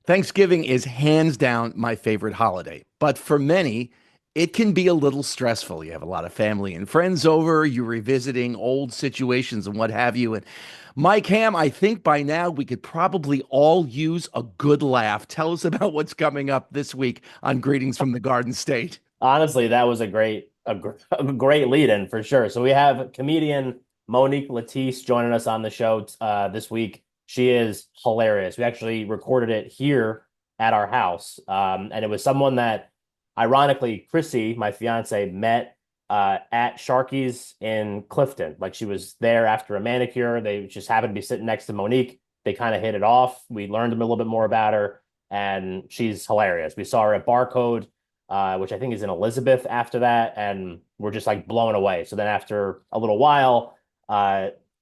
Thanksgiving is hands down my favorite holiday, but for many, it can be a little stressful. You have a lot of family and friends over, you're revisiting old situations and what have you. And Mike Ham, I think by now we could probably all use a good laugh. Tell us about what's coming up this week on Greetings from the Garden State. Honestly, that was a great lead-in for sure. So we have comedian Monique Latise joining us on the show this week. She is hilarious. We actually recorded it here at our house, and it was someone that, ironically, Chrissy, my fiance, met at Sharky's in Clifton. Like she was there after a manicure. They just happened to be sitting next to Monique. They kind of hit it off. We learned a little bit more about her, and she's hilarious. We saw her at Barcode, which I think is in Elizabeth after that, and we're just like blown away. So then after a little while,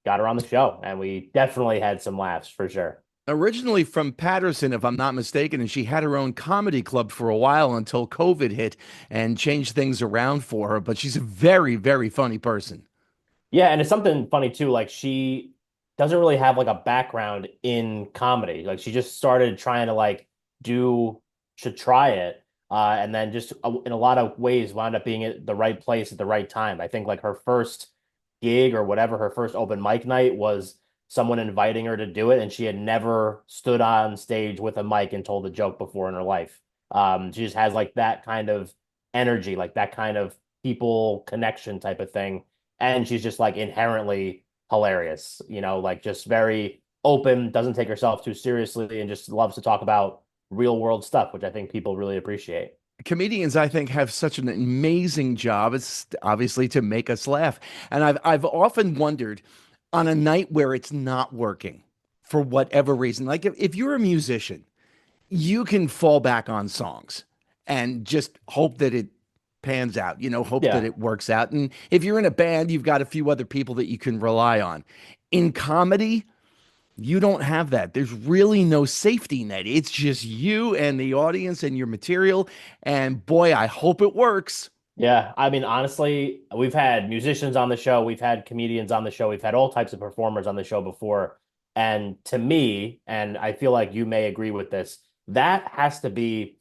got her on the show, and we definitely had some laughs for sure. Originally from Patterson, if I'm not mistaken, and she had her own comedy club for a while until COVID hit and changed things around for her. But she's a very, very funny person. Yeah, and it's something funny too. Like she doesn't really have like a background in comedy. Like she just started trying to like do should try it, and then just in a lot of ways wound up being at the right place at the right time. I think like her first gig or whatever, her first open mic night was someone inviting her to do it, and she had never stood on stage with a mic and told a joke before in her life. She just has like that kind of energy, like that kind of people connection type of thing, and she's just like inherently hilarious, like just very open, doesn't take herself too seriously, and just loves to talk about real world stuff, which I think people really appreciate. Comedians, I think, have such an amazing job. It's obviously to make us laugh. And I've often wondered on a night where it's not working for whatever reason, like if you're a musician, you can fall back on songs and just hope that it pans out, hope that Yeah. it works out. And if you're in a band, you've got a few other people that you can rely on. In comedy, you don't have that. There's really no safety net. It's just you and the audience and your material. And boy, I hope it works. Yeah, I mean, honestly, we've had musicians on the show, we've had comedians on the show, we've had all types of performers on the show before. And to me, and I feel like you may agree with this, that has to be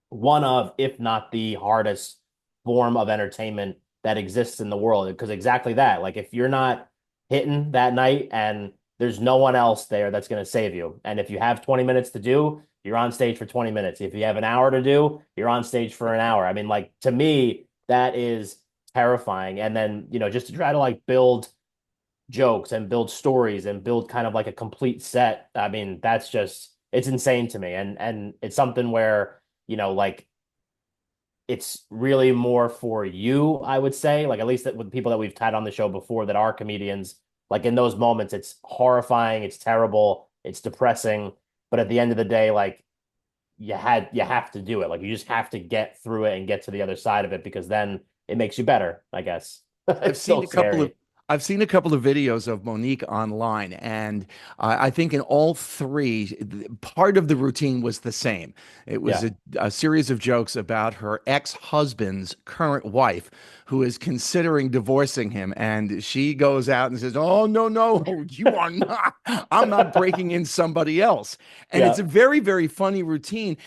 one of, if not the hardest form of entertainment that exists in the world. Because exactly that, like if you're not hitting that night and there's no one else there that's going to save you. And if you have 20 minutes to do, you're on stage for 20 minutes. If you have an hour to do, you're on stage for an hour. I mean, like to me, that is terrifying. And then, just to try to like build jokes and build stories and build kind of like a complete set. I mean, that's just it's insane to me. And it's something where, like it's really more for you, I would say. Like at least that with people that we've had on the show before that are comedians, like in those moments, it's horrifying, it's terrible, it's depressing. But at the end of the day, like you have to do it. Like you just have to get through it and get to the other side of it because then it makes you better, I guess. I've It's seen still a couple of scary. I've seen a couple of videos of Monique online, and I think in all three, part of the routine was the same. It was Yeah. a series of jokes about her ex-husband's current wife, who is considering divorcing him, and she goes out and says, "Oh no, no, you are not. I'm not breaking in somebody else." And it's Yeah. a very, very funny routine.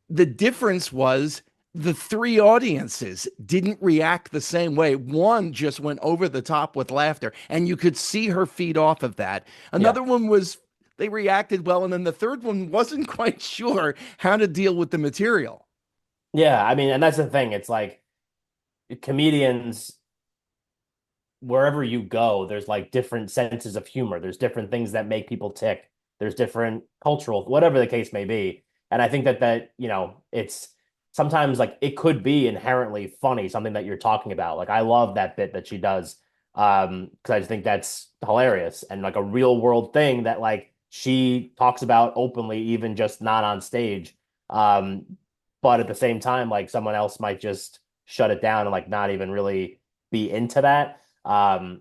The difference was the three audiences didn't react the same way. One just went over the top with laughter, and you could see her feed off of that. Yeah. Another one was they reacted well, and then the third one wasn't quite sure how to deal with the material. Yeah. I mean, and that's the thing. It's like comedians, wherever you go, there's like different senses of humor. There's different things that make people tick. There's different cultural, whatever the case may be. And I think that, it's sometimes like it could be inherently funny, something that you're talking about. Like I love that bit that she does. Because I just think that's hilarious and like a real world thing that like she talks about openly, even just not on stage. Um, but at the same time, like someone else might just shut it down and like not even really be into that.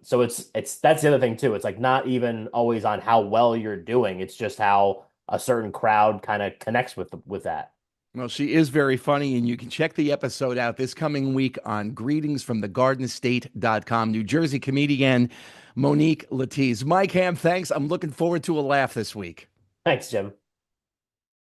So it's that's the other thing too. It's like not even always on how well you're doing. It's just how a certain crowd kind of connects with that. Well, she is very funny, and you can check the episode out this coming week on greetingsfromthegardenestate.com. New Jersey comedian Monique Latise. Mike Ham, thanks. I'm looking forward to a laugh this week. Thanks, Jim.